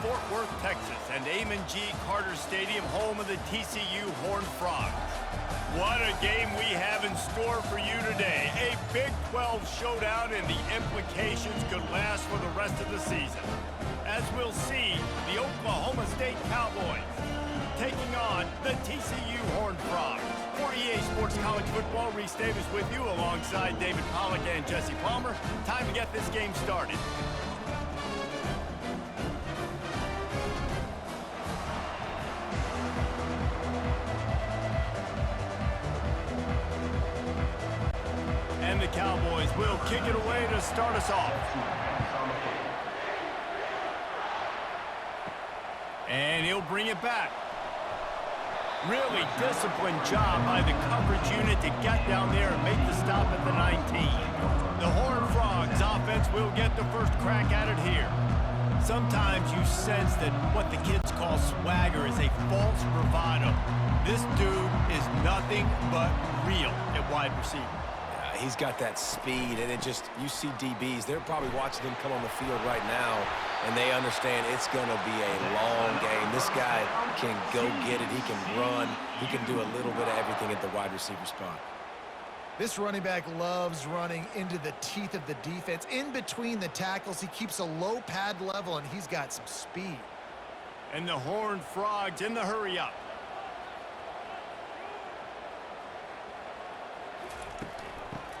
Fort Worth, Texas, and Amon G. Carter Stadium, home of the TCU Horned Frogs. What a game we have in store for you today. A Big 12 showdown, and the implications could last for the rest of the season. As we'll see, the Oklahoma State Cowboys taking on the TCU Horned Frogs. For EA Sports College Football, Reese Davis with you alongside David Pollack and Jesse Palmer. Time to get this game started. And the Cowboys will kick it away to start us off. And he'll bring it back. Really disciplined job by the coverage unit to get down there and make the stop at the 19. The Horned Frogs offense will get the first crack at it here. Sometimes you sense that what the kids call swagger is a false bravado. This dude is nothing but real at wide receiver. He's got that speed, and you see DBs, they're probably watching him come on the field right now, and they understand it's going to be a long game. This guy can go get it. He can run. He can do a little bit of everything at the wide receiver spot. This running back loves running into the teeth of the defense. In between the tackles, he keeps a low pad level, and he's got some speed. And the Horned Frogs in the hurry up.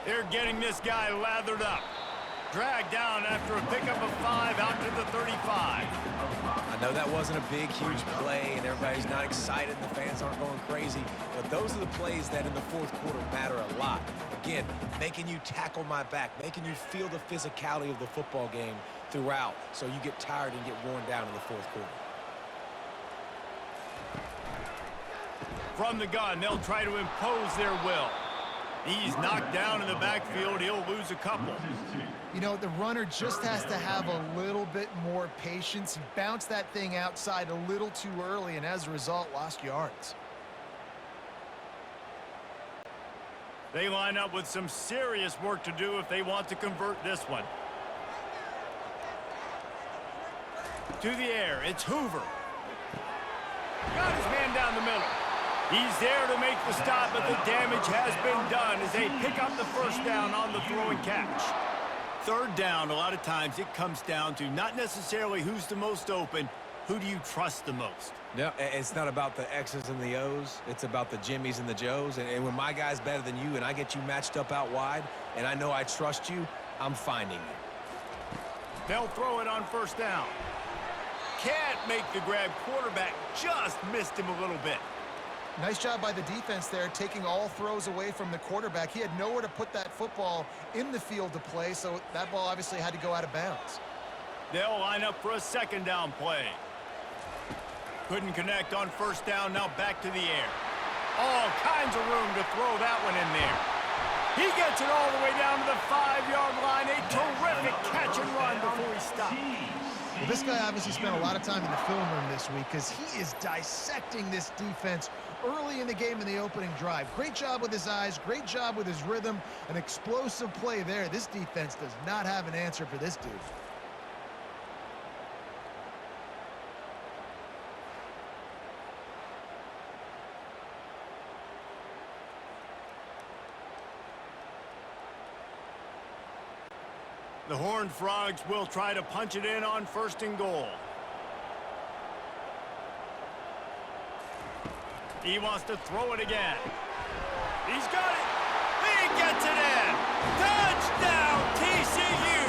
They're getting this guy lathered up. Dragged down after a pickup of 5 out to the 35. I know that wasn't a big, huge play, and everybody's not excited. The fans aren't going crazy. But those are the plays that in the fourth quarter matter a lot. Again, making you tackle my back, making you feel the physicality of the football game throughout, so you get tired and get worn down in the fourth quarter. From the gun, they'll try to impose their will. He's knocked down in the backfield. He'll lose a couple. You know, the runner just has to have a little bit more patience. He bounced that thing outside a little too early, and as a result, lost yards. They line up with some serious work to do if they want to convert this one. To the air, it's Hoover. Got his man down the middle. He's there to make the stop, but the damage has been done as they pick up the first down on the throw and catch. Third down, a lot of times it comes down to not necessarily who's the most open, who do you trust the most? No, it's not about the X's and the O's. It's about the Jimmies and the Joes. And when my guy's better than you and I get you matched up out wide and I know I trust you, I'm finding you. They'll throw it on first down. Can't make the grab. Quarterback just missed him a little bit. Nice job by the defense there, taking all throws away from the quarterback. He had nowhere to put that football in the field to play, so that ball obviously had to go out of bounds. They'll line up for a second down play. Couldn't connect on first down, now back to the air. All kinds of room to throw that one in there. He gets it all the way down to the 5-yard line. A terrific catch and run before he stopped. Well, this guy obviously spent a lot of time in the film room this week because he is dissecting this defense early in the game in the opening drive. Great job with his eyes, great job with his rhythm, an explosive play there. This defense does not have an answer for this dude. The Horned Frogs will try to punch it in on first and goal. He wants to throw it again. He's got it. He gets it in. Touchdown, TCU.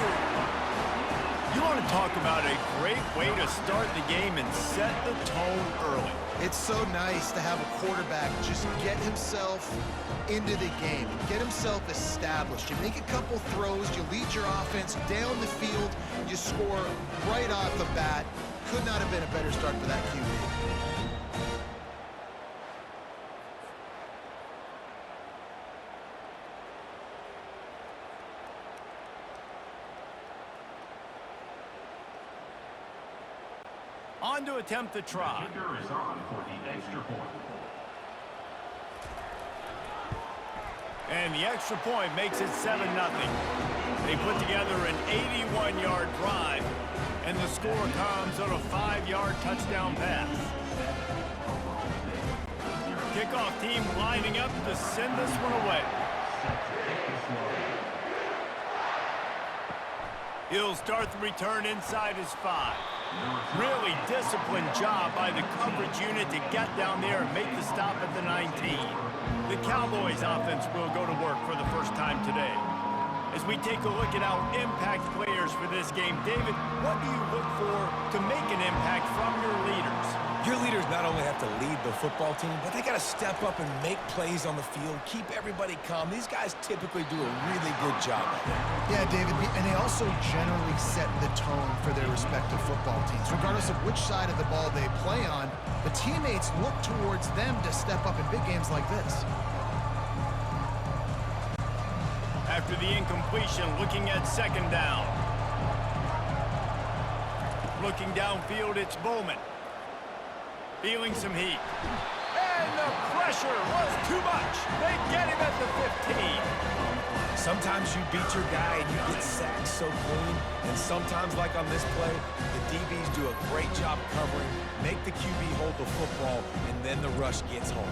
You want to talk about a great way to start the game and set the tone early. It's so nice to have a quarterback just get himself into the game, get himself established. You make a couple throws, you lead your offense down the field, you score right off the bat. Could not have been a better start for that QB. On to attempt the try. The kicker is on for the extra point. And the extra point makes it 7-0. They put together an 81-yard drive, and the score comes on a 5-yard 60-yard touchdown pass. Kickoff team lining up to send this one away. He'll start the return inside his 5. Really disciplined job by the coverage unit to get down there and make the stop at the 19. The Cowboys offense will go to work for the first time today. As we take a look at our impact players for this game, David, what do you look for to make an impact from your leaders? Your leaders not only have to lead the football team, but they got to step up and make plays on the field, keep everybody calm. These guys typically do a really good job of it. Yeah, David, and they also generally set the tone for their respective football teams. Regardless of which side of the ball they play on, the teammates look towards them to step up in big games like this. After the incompletion, looking at second down. Looking downfield, it's Bowman. Feeling some heat. And the pressure was too much. They get him at the 15. Sometimes you beat your guy and you get sacked so clean, and sometimes, like on this play, the DBs do a great job covering, make the QB hold the football, and then the rush gets home.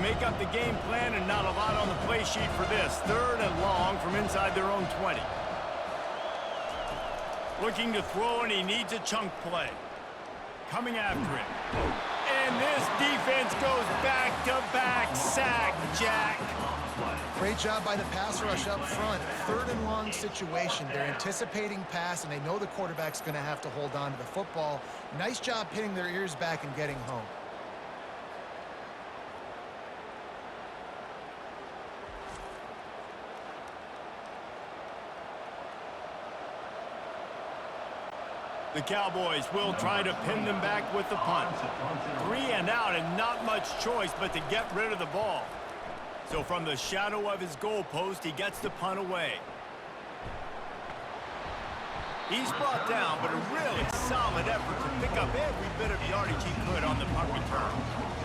Make up the game plan and not a lot on the play sheet for this. 3rd and long from inside their own 20. Looking to throw, and he needs a chunk play. Coming after him. And this defense goes back-to-back sack, Jack. Great job by the pass rush up front. 3rd and long situation. They're anticipating pass, and they know the quarterback's going to have to hold on to the football. Nice job pinning their ears back and getting home. The Cowboys will try to pin them back with the punt. 3 and out, and not much choice but to get rid of the ball. So from the shadow of his goalpost, he gets the punt away. He's brought down, but a really solid effort to pick up every bit of yardage he could on the punt return.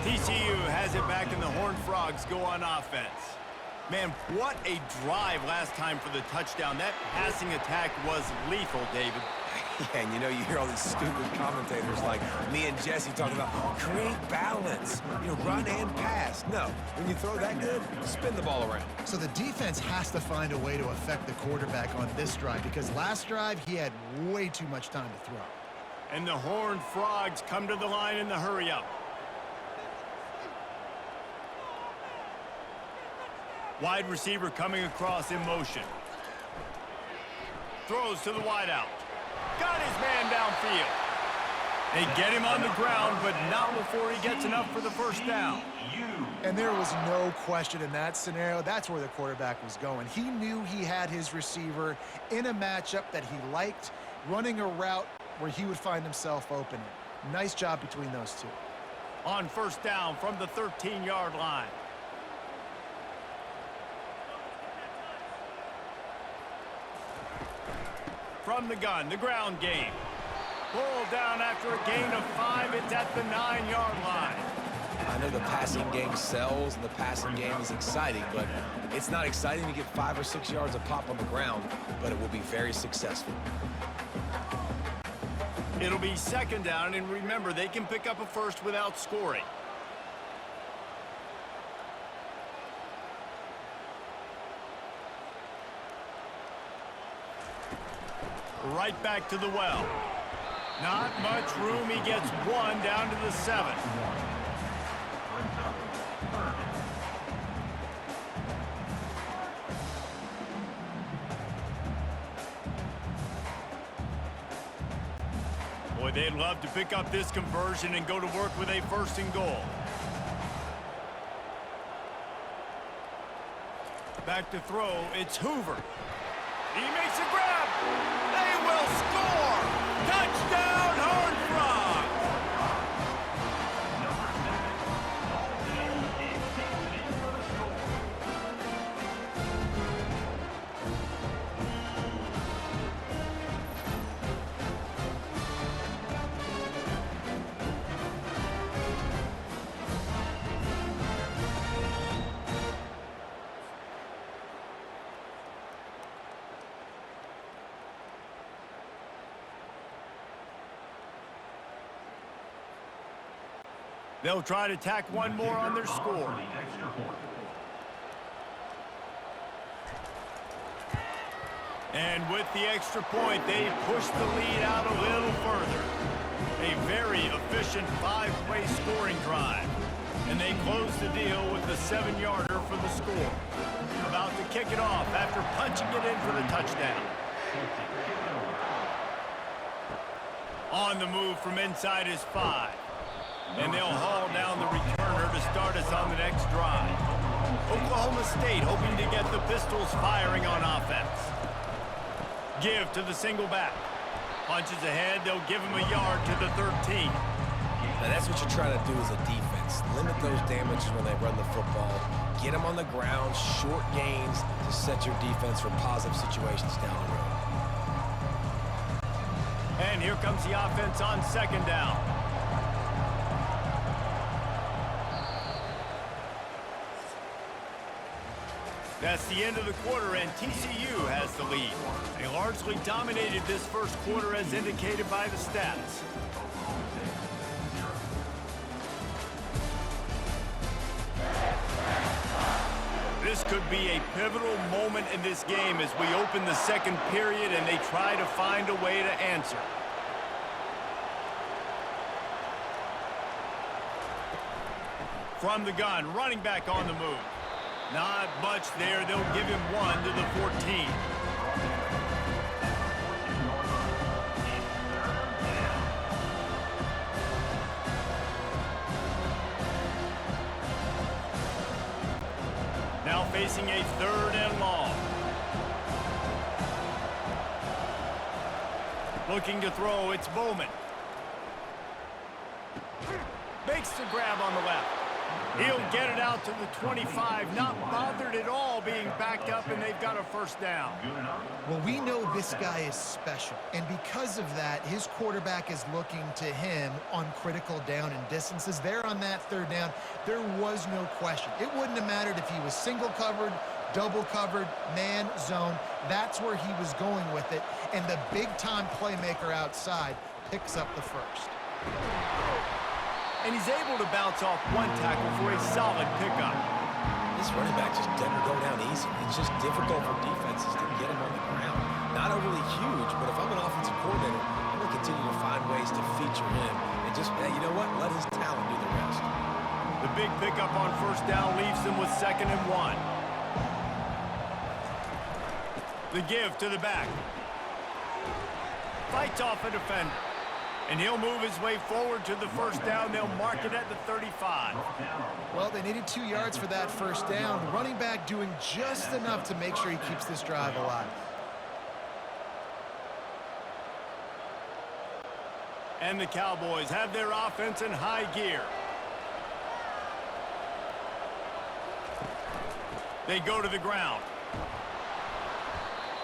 TCU has it back, and the Horned Frogs go on offense. Man, what a drive last time for the touchdown. That passing attack was lethal, David. Yeah, and you know, you hear all these stupid commentators like me and Jesse talking about create balance, run and pass. No, when you throw that good, spin the ball around. So the defense has to find a way to affect the quarterback on this drive, because last drive he had way too much time to throw. And the Horned Frogs come to the line in the hurry-up. Wide receiver coming across in motion. Throws to the wideout. Got his man downfield. They get him on the ground, but not before he gets enough for the first down. And there was no question in that scenario. That's where the quarterback was going. He knew he had his receiver in a matchup that he liked, running a route where he would find himself open. Nice job between those two. On first down from the 13-yard line. From the gun, the ground game. Pulled down after a gain of 5. It's at the 9-yard line. I know the passing game sells and the passing game is exciting, but it's not exciting to get 5 or 6 yards of pop on the ground, but it will be very successful. It'll be second down, and remember, they can pick up a first without scoring. Right back to the well. Not much room. He gets 1 down to the 7. Boy, they'd love to pick up this conversion and go to work with a 1st and goal. Back to throw. It's Hoover. He makes a grab. They will score. Touchdown, Horned Frogs. They'll try to tack one more on their score. And with the extra point, they push the lead out a little further. A very efficient 5-play scoring drive. And they close the deal with the 7-yarder for the score. About to kick it off after punching it in for the touchdown. On the move from inside his 5. And they'll haul down the returner to start us on the next drive. Oklahoma State hoping to get the Pistols firing on offense. Give to the single back. Punches ahead, they'll give him a yard to the 13. Now that's what you're trying to do as a defense. Limit those damages when they run the football. Get them on the ground, short gains to set your defense for positive situations down the road. And here comes the offense on second down. That's the end of the quarter, and TCU has the lead. They largely dominated this first quarter as indicated by the stats. This could be a pivotal moment in this game as we open the second period and they try to find a way to answer. From the gun, running back on the move. Not much there. They'll give him one to the 14. Now facing a 3rd and long. Looking to throw, it's Bowman. Makes the grab on the left. He'll get it out to the 25, not bothered at all being backed up, and they've got a first down. Well, we know this guy is special, and because of that, his quarterback is looking to him on critical down and distances. There on that 3rd down, there was no question. It wouldn't have mattered if he was single covered, double covered, man, zone. That's where he was going with it, and the big-time playmaker outside picks up the first. And he's able to bounce off one tackle for a solid pickup. This running back just doesn't go down easy. It's just difficult for defenses to get him on the ground. Not overly huge, but if I'm an offensive coordinator, I'm going to continue to find ways to feature him and just, hey, you know what? Let his talent do the rest. The big pickup on first down leaves them with 2nd and 1. The give to the back. Fights off a defender. And he'll move his way forward to the first down. They'll mark it at the 35. Well, they needed 2 yards for that first down. The running back doing just enough to make sure he keeps this drive alive. And the Cowboys have their offense in high gear. They go to the ground.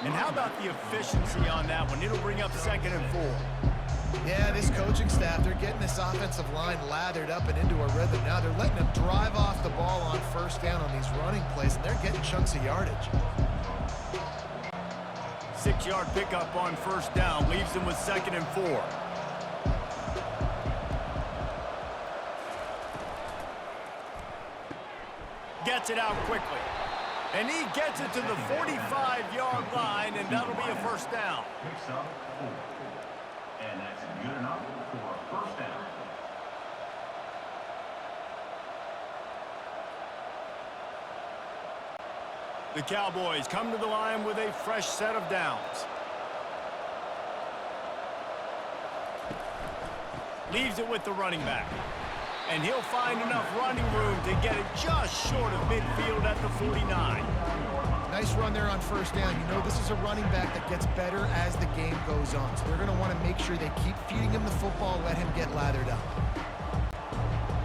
And how about the efficiency on that one? It'll bring up 2nd and 4. Yeah, this coaching staff, they're getting this offensive line lathered up and into a rhythm now. They're letting them drive off the ball on first down on these running plays, and they're getting chunks of yardage. 6-yard pickup on first down leaves them with 2nd and 4. Gets it out quickly. And he gets it to the 45-yard line, and that'll be a first down. Picks up 4. And that's good enough for a first down. The Cowboys come to the line with a fresh set of downs. Leaves it with the running back. And he'll find enough running room to get it just short of midfield at the 49. Nice run there on first down. You know this is a running back that gets better as the game goes on. So they're going to want to make sure they keep feeding him the football, let him get lathered up.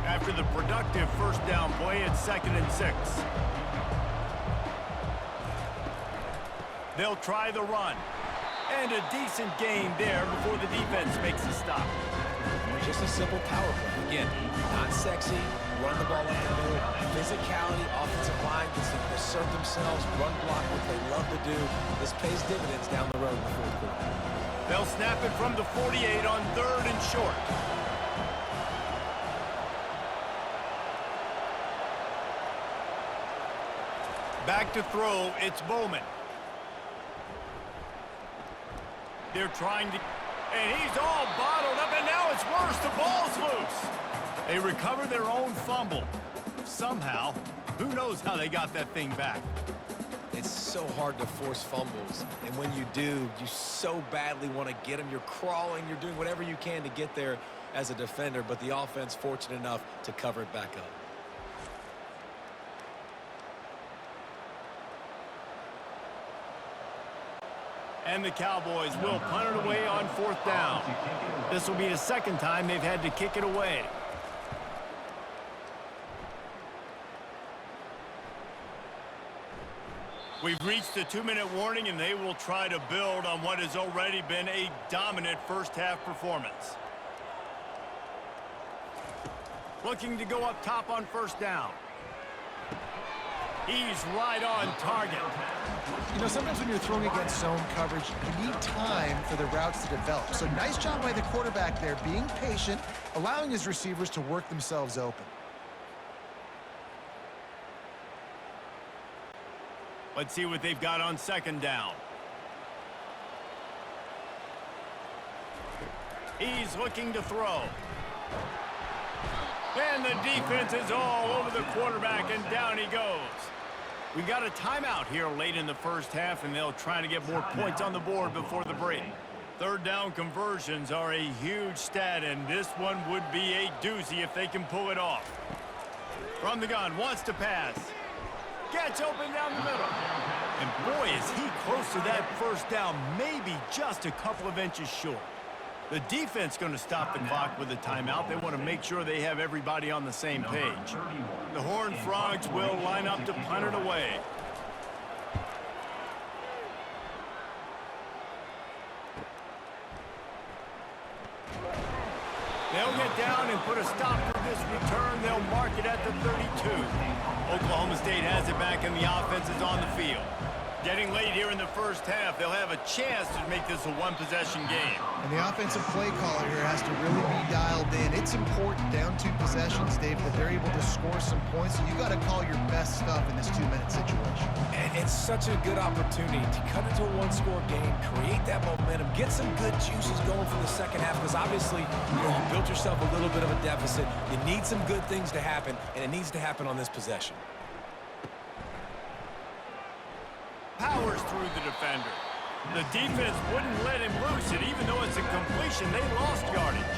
After the productive first down play, it's 2nd and 6. They'll try the run. And a decent gain there before the defense makes a stop. Just a simple power play. Again, not sexy, run the ball up the middle, physicality, offensive line gets to assert themselves, run block, what they love to do. This pays dividends down the road in the 4th quarter. They'll snap it from the 48 on 3rd and short. Back to throw, it's Bowman. They're trying to, and he's all bottled up, and now it's worse. The ball's loose. They recover their own fumble. Somehow, who knows how they got that thing back. It's so hard to force fumbles, and when you do, you so badly want to get them. You're crawling, you're doing whatever you can to get there as a defender, but the offense fortunate enough to cover it back up. And the Cowboys will punt it away on 4th down. This will be the second time they've had to kick it away. We've reached the 2-minute warning, and they will try to build on what has already been a dominant first-half performance. Looking to go up top on 1st down. He's right on target. You know, sometimes when you're throwing against zone coverage, you need time for the routes to develop. So nice job by the quarterback there, being patient, allowing his receivers to work themselves open. Let's see what they've got on 2nd down. He's looking to throw. And the defense is all over the quarterback, and down he goes. We got a timeout here late in the first half, and they'll try to get more points on the board before the break. 3rd down conversions are a huge stat, and this one would be a doozy if they can pull it off. From the gun, wants to pass. Gets open down the middle. And boy, is he close to that 1st down, maybe just a couple of inches short. The defense going to stop the clock with a timeout. They want to make sure they have everybody on the same page. The Horned Frogs will line up to punt it away. They'll get down and put a stop to this return. They'll mark it at the 32. Oklahoma State has it back, and the offense is on the field. Getting late here in the first half, they'll have a chance to make this a one-possession game. And the offensive play caller here has to really be dialed in. It's important down 2 possessions, Dave, that they're able to score some points. So you got to call your best stuff in this 2-minute situation. And it's such a good opportunity to cut into a 1-score game, create that momentum, get some good juices going for the second half, because obviously, you built yourself a little bit of a deficit. You need some good things to happen, and it needs to happen on this possession. Powers through the defender. The defense wouldn't let him loose it, even though it's a completion. They lost yardage.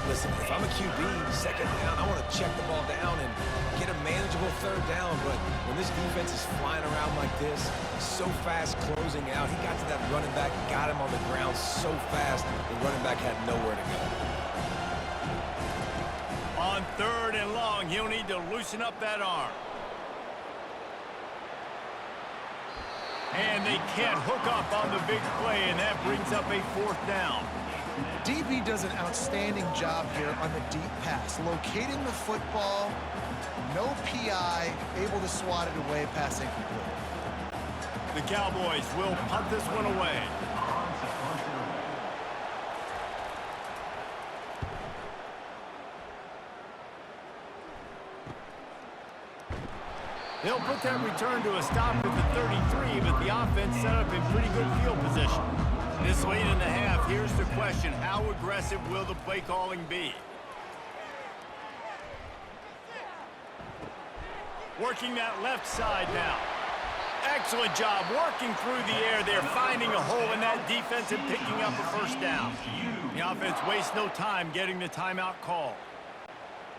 Listen, if I'm a QB, 2nd down, I want to check the ball down and get a manageable 3rd down. But when this defense is flying around like this, so fast closing out, he got to that running back, got him on the ground so fast, the running back had nowhere to go. On 3rd and long, he'll need to loosen up that arm. And they can't hook up on the big play, and that brings up a 4th down. DB does an outstanding job here on the deep pass, locating the football, no PI, able to swat it away, pass incomplete. The Cowboys will punt this one away. They'll put that return to a stop at the 33, but the offense set up in pretty good field position. This late in the half, here's the question: how aggressive will the play calling be? Working that left side now. Excellent job working through the air there, finding a hole in that defense and picking up a 1st down. The offense wastes no time getting the timeout call.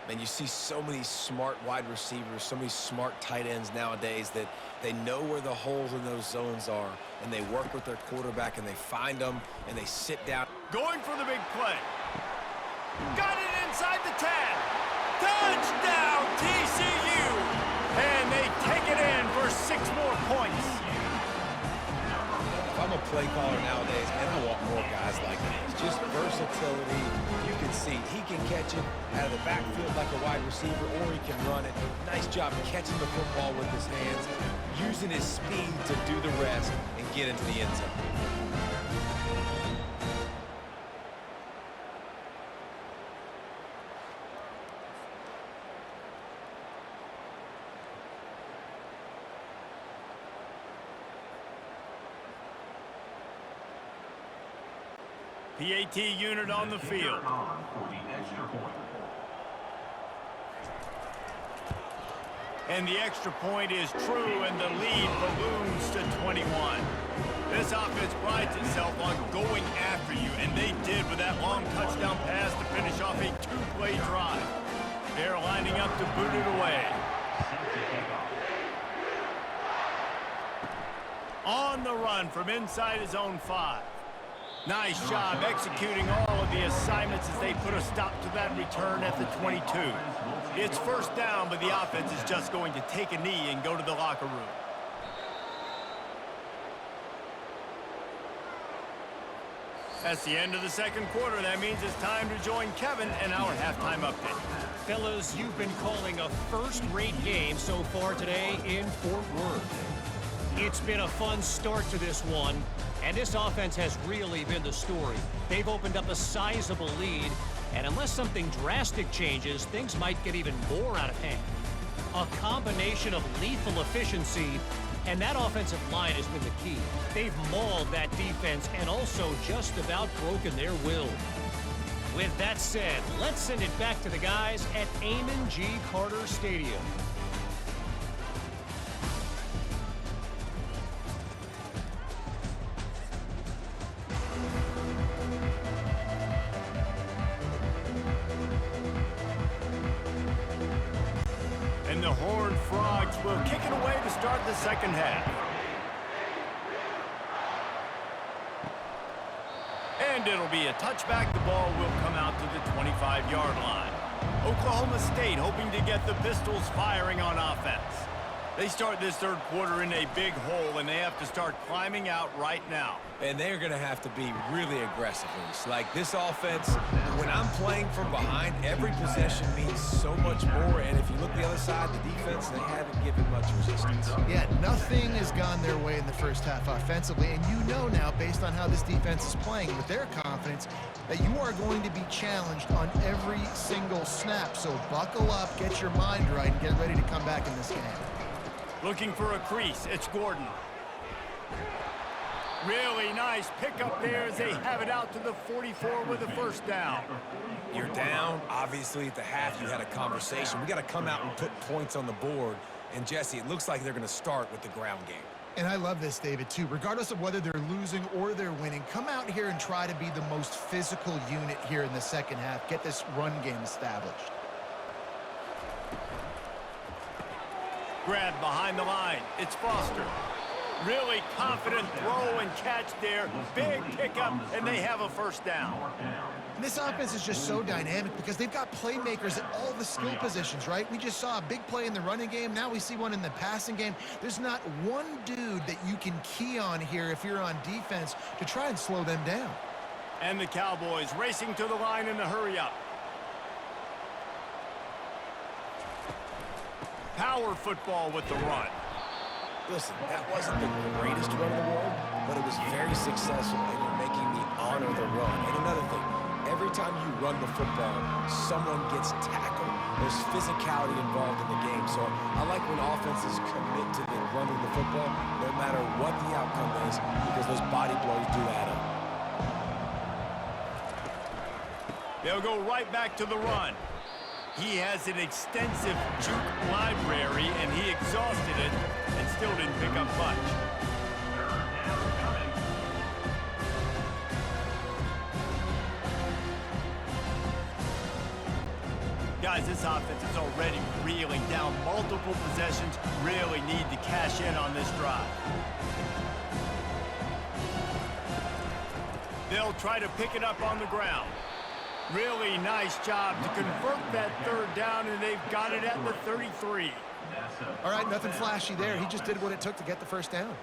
And you see so many smart wide receivers, so many smart tight ends nowadays that they know where the holes in those zones are, and they work with their quarterback, and they find them, and they sit down. Going for the big play. Got it inside the 10. Touchdown, TCU! And they take it in for 6 more points. If I'm a play caller nowadays, man, I want more guys like this. Just versatility. You can see he can catch it out of the backfield like a wide receiver, or he can run it. Nice job catching the football with his hands, using his speed to do the rest and get into the end zone. PAT unit on the field. For the extra point. And the extra point is true, and the lead balloons to 21. This offense prides itself on going after you, and they did with that long touchdown pass to finish off a two-play drive. They're lining up to boot it away. On the run from inside his own 5. Nice job executing all of the assignments as they put a stop to that return at the 22. It's first down, but the offense is just going to take a knee and go to the locker room. That's the end of the second quarter. That means it's time to join Kevin and our halftime update. Fellas, you've been calling a first-rate game so far today in Fort Worth. It's been a fun start to this one, and this offense has really been the story. They've opened up a sizable lead, and unless something drastic changes, things might get even more out of hand. A combination of lethal efficiency, and that offensive line has been the key. They've mauled that defense and also just about broken their will. With that said, let's send it back to the guys at Amon G. Carter Stadium. And the Horned Frogs will kick it away to start the second half. And it'll be a touchback. The ball will come out to the 25-yard line. Oklahoma State hoping to get the Pistols firing on offense. They start this third quarter in a big hole, and they have to start climbing out right now. And they're going to have to be really aggressive. Like this offense, when I'm playing from behind, every possession means so much more. And if you look the other side, the defense, they haven't given much resistance. Yeah, nothing has gone their way in the first half offensively. And you know now, based on how this defense is playing with their confidence, that you are going to be challenged on every single snap. So buckle up, get your mind right, and get ready to come back in this game. Looking for a crease. It's Gordon. Really nice pickup there as they have it out to the 44 with a first down. You're down. Obviously, at the half, you had a conversation. We got to come out and put points on the board. And, Jesse, it looks like they're going to start with the ground game. And I love this, David, too. Regardless of whether they're losing or they're winning, come out here and try to be the most physical unit here in the second half. Get this run game established. Grab behind the line. It's Foster. Really confident throw and catch there. Big pickup, and they have a first down. And this offense is just so dynamic because they've got playmakers at all the skill positions, right? We just saw a big play in the running game. Now we see one in the passing game. There's not one dude that you can key on here if you're on defense to try and slow them down. And the Cowboys racing to the line in the hurry-up. Power football with the run. Listen, that wasn't the greatest run in the world, but it was very successful, and you're making me honor the run. And another thing, every time you run the football, someone gets tackled. There's physicality involved in the game. So I like when offenses commit to the running the football, no matter what the outcome is, because those body blows do add up. They'll go right back to the run. He has an extensive juke library, and he exhausted it and still didn't pick up much. Guys, this offense is already reeling down multiple possessions. Really need to cash in on this drive. They'll try to pick it up on the ground. Really nice job to convert that third down, and they've got it at the 33. All right, nothing flashy there. He just did what it took to get the first down.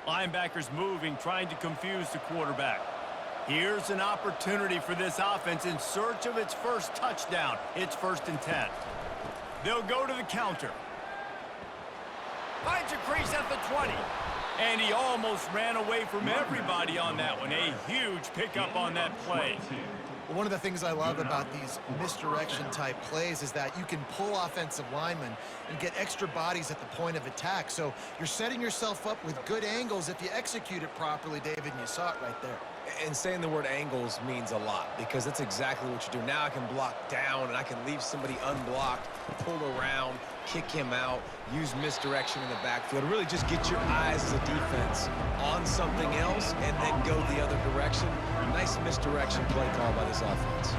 Linebackers moving, trying to confuse the quarterback. Here's an opportunity for this offense in search of its first touchdown. It's 1st and 10. They'll go to the counter. Finds a crease at the 20. And he almost ran away from everybody on that one. A huge pickup on that play. One of the things I love about these misdirection type plays is that you can pull offensive linemen and get extra bodies at the point of attack. So you're setting yourself up with good angles if you execute it properly, David, and you saw it right there. And saying the word angles means a lot because that's exactly what you do. Now I can block down and I can leave somebody unblocked, pull around, kick him out, use misdirection in the backfield. Really just get your eyes as a defense on something else and then go the other direction. Nice misdirection play call by this offense.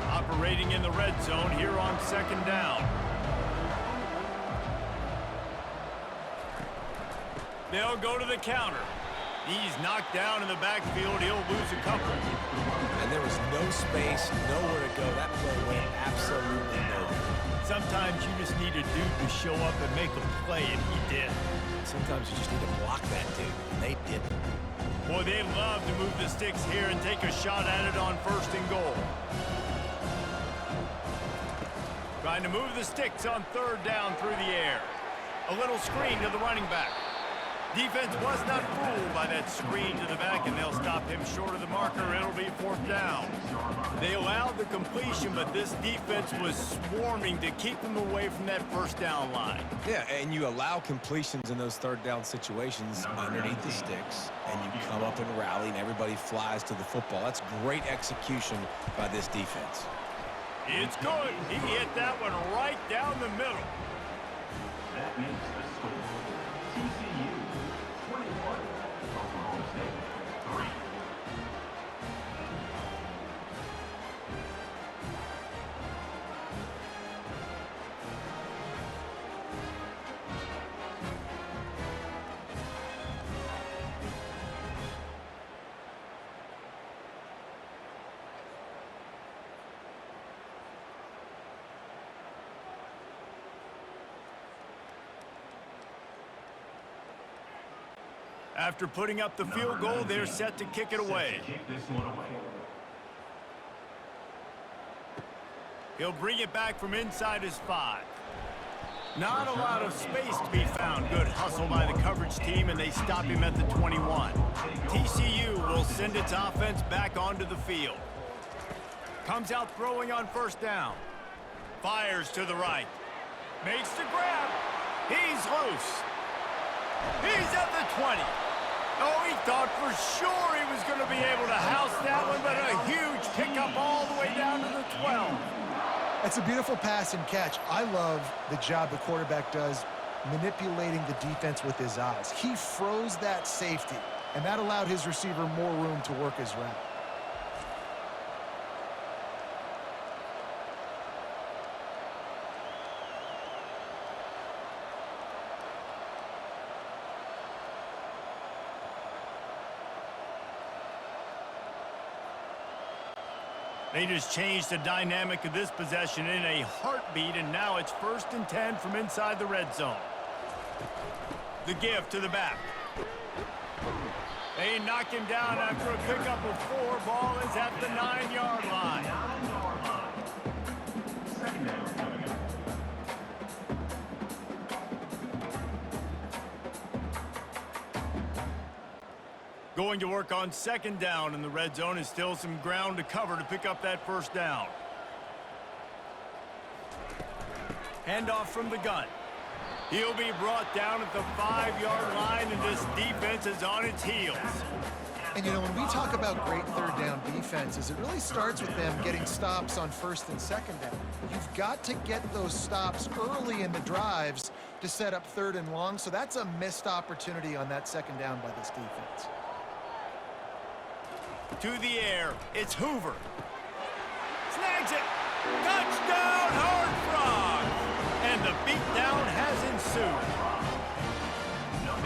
Operating in the red zone here on second down. They'll go to the counter. He's knocked down in the backfield. He'll lose a couple. And there was no space, nowhere to go. That play went absolutely nowhere. Sometimes you just need a dude to show up and make a play, and he did. Sometimes you just need to block that dude, and they didn't. Boy, they love to move the sticks here and take a shot at it on first and goal. Trying to move the sticks on third down through the air. A little screen to the running back. Defense was not fooled by that screen to the back, and they'll stop him short of the marker. It'll be fourth down. They allowed the completion, but this defense was swarming to keep them away from that first down line. Yeah, and you allow completions in those third down situations underneath the sticks, and you come up and rally, and everybody flies to the football. That's great execution by this defense. It's good. He hit that one right down the middle. That makes the score TCU 21, Oklahoma State 3. After putting up the field goal, they're set to kick it away. Kick this one away. He'll bring it back from inside his 5. Not a lot of space to be found. Good hustle by the coverage team, and they stop him at the 21. TCU will send its offense back onto the field. Comes out throwing on first down. Fires to the right. Makes the grab. He's loose. He's at the 20. Oh, he thought for sure he was going to be able to house that one, but a huge pickup all the way down to the 12. That's a beautiful pass and catch. I love the job the quarterback does manipulating the defense with his eyes. He froze that safety, and that allowed his receiver more room to work his route. They just changed the dynamic of this possession in a heartbeat, and now it's 1st and 10 from inside the red zone. The give to the back. They knock him down after a pickup of 4. Ball is at the 9-yard line. 9-yard line. Second down coming up. Going to work on second down in the red zone is still some ground to cover to pick up that first down. Handoff from the gun. He'll be brought down at the 5-yard line, and this defense is on its heels. And, you know, when we talk about great third down defenses, it really starts with them getting stops on first and second down. You've got to get those stops early in the drives to set up third and long, so that's a missed opportunity on that second down by this defense. To the air, it's Hoover. Snags it. Touchdown, Horned Frogs. And the beatdown has ensued.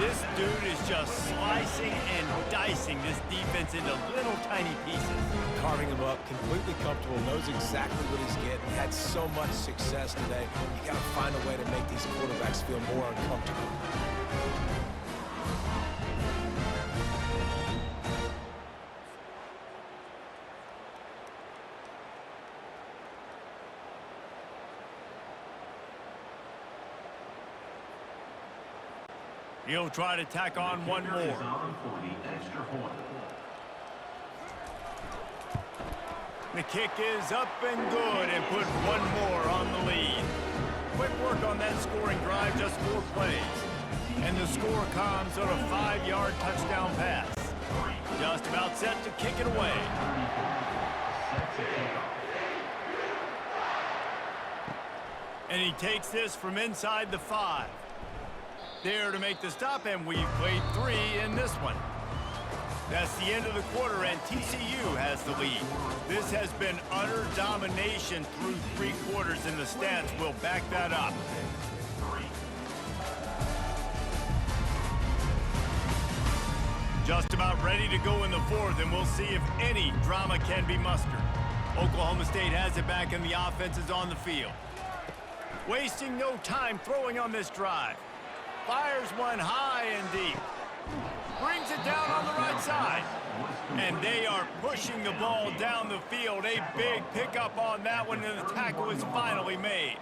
This dude is just slicing and dicing this defense into little tiny pieces. Carving him up, completely comfortable, knows exactly what he's getting. Had so much success today. You got to find a way to make these quarterbacks feel more uncomfortable. He'll try to tack on one more. For the extra point. The kick is up and good and put one more on the lead. Quick work on that scoring drive, just 4 plays. And the score comes on a 5-yard touchdown pass. Just about set to kick it away. And he takes this from inside the 5. There to make the stop, and we've played 3 in this one. That's the end of the quarter, and TCU has the lead. This has been utter domination through 3 quarters, and the stats will back that up. Just about ready to go in the 4th, and we'll see if any drama can be mustered. Oklahoma State has it back, and the offense is on the field. Wasting no time throwing on this drive. Fires one high and deep. Brings it down on the right side. And they are pushing the ball down the field. A big pickup on that one, and the tackle is finally made.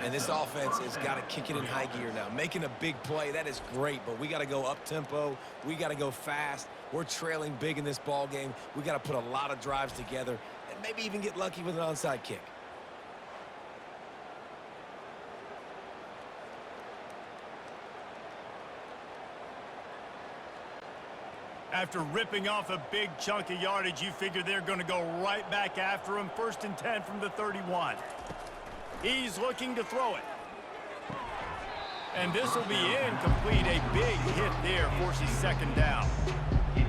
And this offense has got to kick it in high gear now. Making a big play, that is great, but we got to go up-tempo. We got to go fast. We're trailing big in this ball game. We got to put a lot of drives together and maybe even get lucky with an onside kick. After ripping off a big chunk of yardage, you figure they're going to go right back after him. 1st and 10 from the 31. He's looking to throw it. And this will be incomplete. A big hit there forces 2nd down.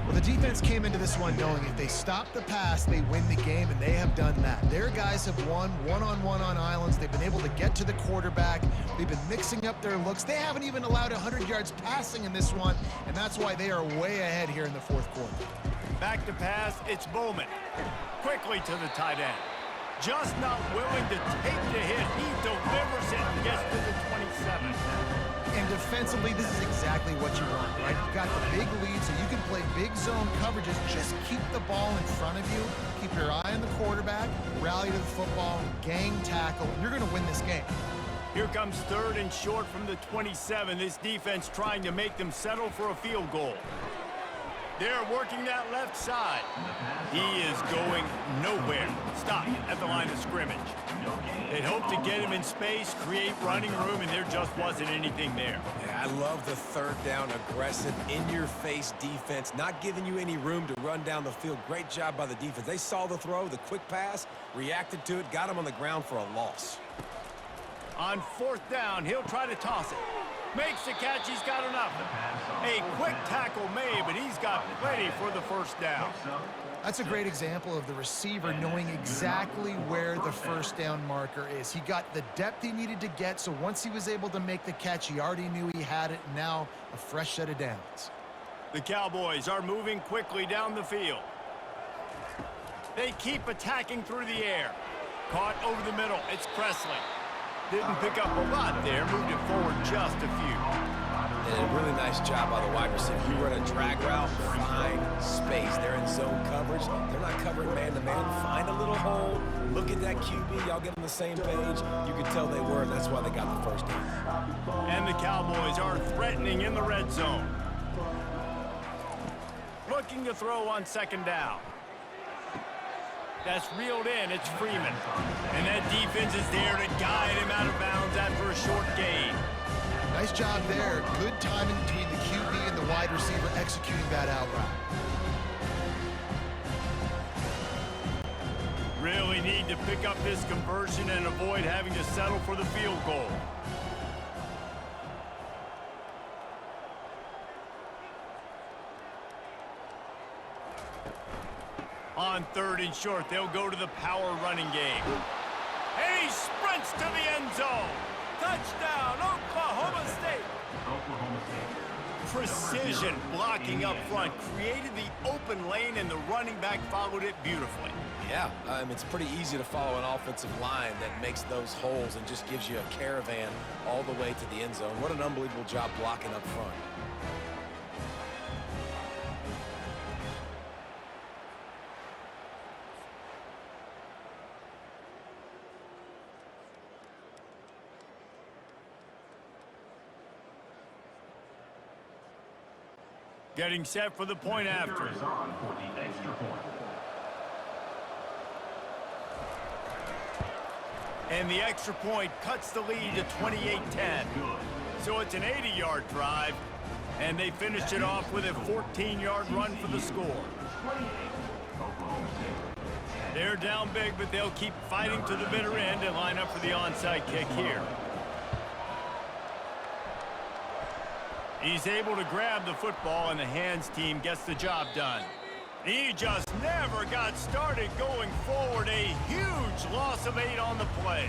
Well, the defense came into this one knowing if they stop the pass, they win the game, and they have done that. Their guys have won one-on-one on islands. They've been able to get to the quarterback. They've been mixing up their looks. They haven't even allowed 100 yards passing in this one, and that's why they are way ahead here in the 4th quarter. Back to pass, it's Bowman. Quickly to the tight end. Just not willing to take the hit. He delivers it and gets to the 27. And defensively, this is exactly what you want, right? You've got the big lead, so you can play big zone coverages. Just keep the ball in front of you. Keep your eye on the quarterback. Rally to the football. Gang tackle. You're going to win this game. Here comes 3rd and short from the 27. This defense trying to make them settle for a field goal. They're working that left side. He is going nowhere. Stop at the line of scrimmage. They hoped to get him in space, create running room, and there just wasn't anything there. Yeah, I love the 3rd down, aggressive, in-your-face defense, not giving you any room to run down the field. Great job by the defense. They saw the throw, the quick pass, reacted to it, got him on the ground for a loss. On 4th down, he'll try to toss it. Makes the catch, he's got enough. A quick tackle made, but he's got plenty for the 1st down. That's a great example of the receiver knowing exactly where the 1st down marker is. He got the depth he needed to get, so once he was able to make the catch, he already knew he had it. Now a fresh set of downs. The Cowboys are moving quickly down the field. They keep attacking through the air. Caught over the middle, it's Presley. Didn't pick up a lot there, moved it forward just a few. And a really nice job by the wide receiver. You run a drag route, find space. They're in zone coverage. They're not covering man-to-man. Find a little hole. Look at that QB. Y'all get on the same page. You could tell they were, and that's why they got the 1st down. And the Cowboys are threatening in the red zone. Looking to throw on 2nd down. That's reeled in. It's Freeman. And that defense is there to guide him out of bounds after a short gain. Nice job there. Good timing between the QB and the wide receiver executing that out route. Really need to pick up this conversion and avoid having to settle for the field goal. On 3rd and short, they'll go to the power running game. And he sprints to the end zone. Touchdown, Oklahoma State. Oklahoma State. Precision blocking up front created the open lane, and the running back followed it beautifully. Yeah, it's pretty easy to follow an offensive line that makes those holes and just gives you a caravan all the way to the end zone. What an unbelievable job blocking up front. Getting set for the point after. Kicker is on for the extra point. And the extra point cuts the lead to 28-10. So it's an 80-yard drive, and they finished it off with a 14-yard run for the score. They're down big, but they'll keep fighting to the bitter end and line up for the onside kick here. He's able to grab the football, and the hands team gets the job done. He just never got started going forward. A huge loss of 8 on the play.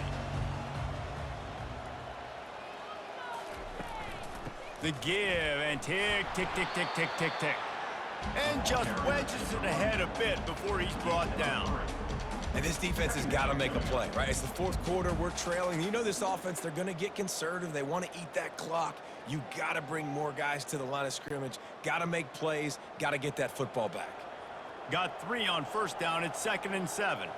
The give, and tick, tick, tick, tick, tick, tick, tick. And just wedges it ahead a bit before he's brought down. And this defense has got to make a play, right? It's the fourth quarter. We're trailing. You know this offense, they're going to get conservative. They want to eat that clock. You got to bring more guys to the line of scrimmage. Got to make plays. Got to get that football back. Got 3 on first down. It's 2nd and 7.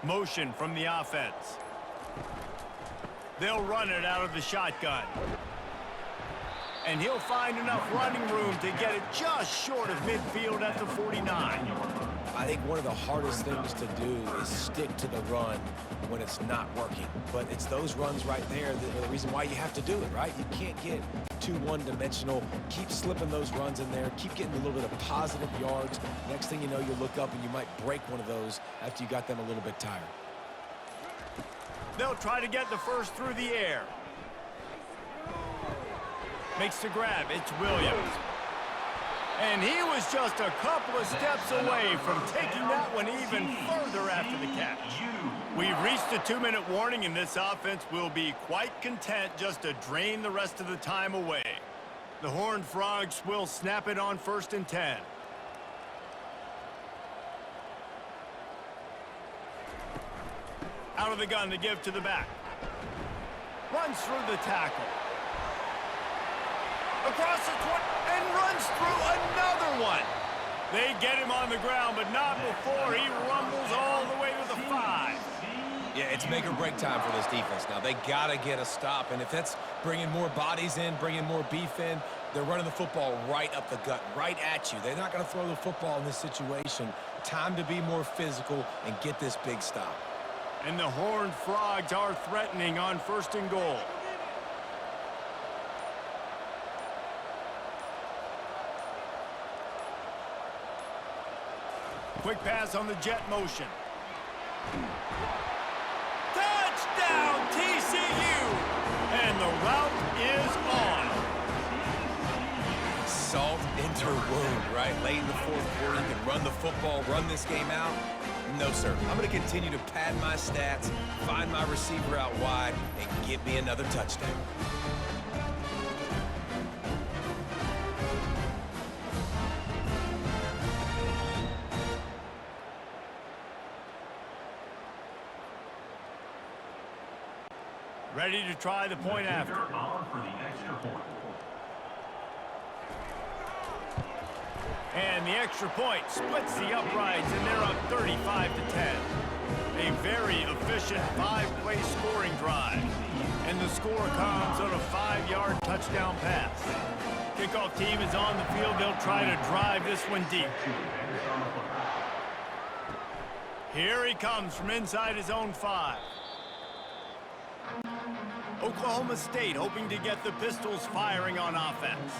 Motion from the offense. They'll run it out of the shotgun. And he'll find enough running room to get it just short of midfield at the 49. I think one of the hardest things to do is stick to the run when it's not working. But it's those runs right there that are the reason why you have to do it, right? You can't get too one-dimensional. Keep slipping those runs in there. Keep getting a little bit of positive yards. Next thing you know, you look up and you might break one of those after you got them a little bit tired. They'll try to get the first through the air. Makes the grab. It's Williams. And he was just a couple of steps away from taking that one even further after the catch. We've reached the 2-minute warning, and this offense will be quite content just to drain the rest of the time away. The Horned Frogs will snap it on 1st and 10. Out of the gun to give to the back. Runs through the tackle. Across the 20 and runs through another one. They get him on the ground, but not before he rumbles all the way to the 5. Yeah, it's make or break time for this defense now. They got to get a stop, and if that's bringing more bodies in, bringing more beef in, they're running the football right up the gut, right at you. They're not going to throw the football in this situation. Time to be more physical and get this big stop. And the Horned Frogs are threatening on 1st and goal. Quick pass on the jet motion. Touchdown, TCU! And the route is on. Salt into wound, right? Late in the fourth quarter, you can run the football, run this game out. No, sir. I'm going to continue to pad my stats, find my receiver out wide, and get me another touchdown. Ready to try the point after. On for the extra point. And the extra point splits the uprights, and they're up 35-10. A very efficient 5-play scoring drive. And the score comes on a 5-yard touchdown pass. Kickoff team is on the field. They'll try to drive this one deep. Here he comes from inside his own 5. Oklahoma State hoping to get the Pistols firing on offense.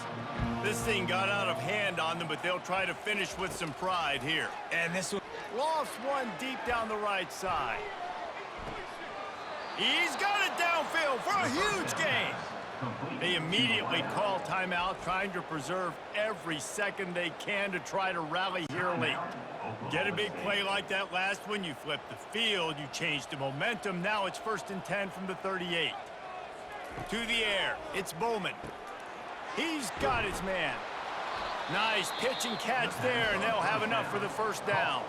This thing got out of hand on them, but they'll try to finish with some pride here. And this one Lost one deep down the right side. He's got it downfield for a huge gain. They immediately call timeout, trying to preserve every second they can to try to rally here late. Get a big play like that last one, you flip the field, you change the momentum. Now it's 1st and 10 from the 38. To the air, it's Bowman. He's got his man. Nice pitch and catch there, and they'll have enough for the 1st down.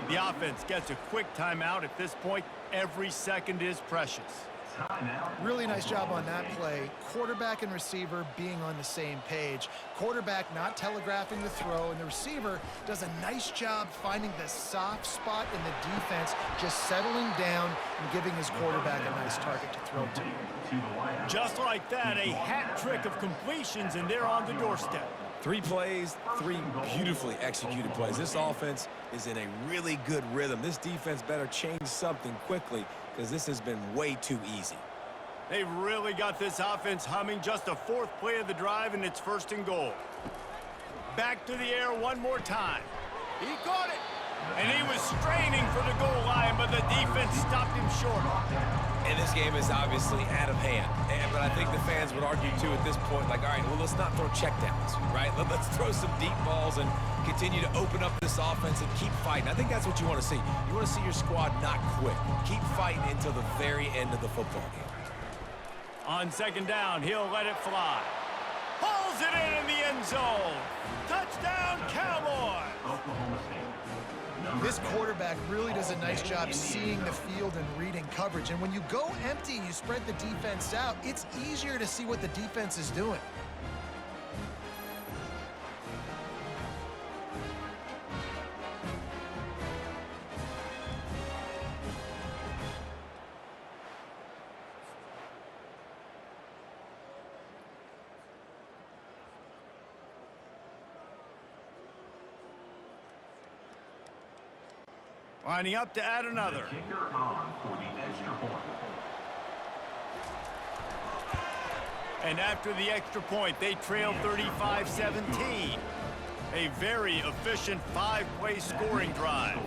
The offense gets a quick timeout. At this point, every second is precious. Really nice job on that play. Quarterback and receiver being on the same page. Quarterback not telegraphing the throw, and the receiver does a nice job finding the soft spot in the defense, just settling down and giving his quarterback a nice target to throw to. Just like that, a hat trick of completions, and they're on the doorstep. 3 plays, 3 beautifully executed plays. This offense is in a really good rhythm. This defense better change something quickly because this has been way too easy. They've really got this offense humming. Just a 4th play of the drive, and it's 1st and goal. Back to the air one more time. He caught it. And he was straining for the goal line, but the defense stopped him short. And this game is obviously out of hand. But I think the fans would argue, too, at this point, like, all right, well, let's not throw checkdowns, right? Let's throw some deep balls and continue to open up this offense and keep fighting. I think that's what you want to see. You want to see your squad not quit. Keep fighting until the very end of the football game. On 2nd down, he'll let it fly. Hauls it in the end zone. Touchdown, Cowboys! Oklahoma State. This quarterback really does a nice job seeing the field and reading coverage. And when you go empty and you spread the defense out, it's easier to see what the defense is doing. Lining up to add another. Kicker on for the extra point. And after the extra point, they trail 35-17. A very efficient 5-play scoring drive.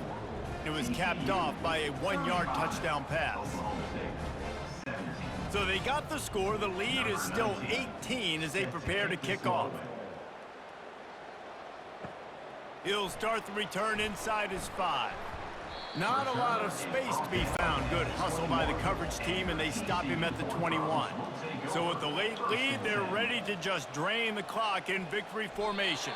It was capped off by a 1-yard touchdown pass. So they got the score. The lead is still 18 as they prepare to kick off. He'll start the return inside his 5. Not a lot of space to be found. Good hustle by the coverage team, and they stop him at the 21. So with the late lead, they're ready to just drain the clock in victory formation.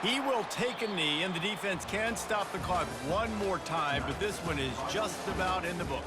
He will take a knee, and the defense can stop the clock one more time, but this one is just about in the books.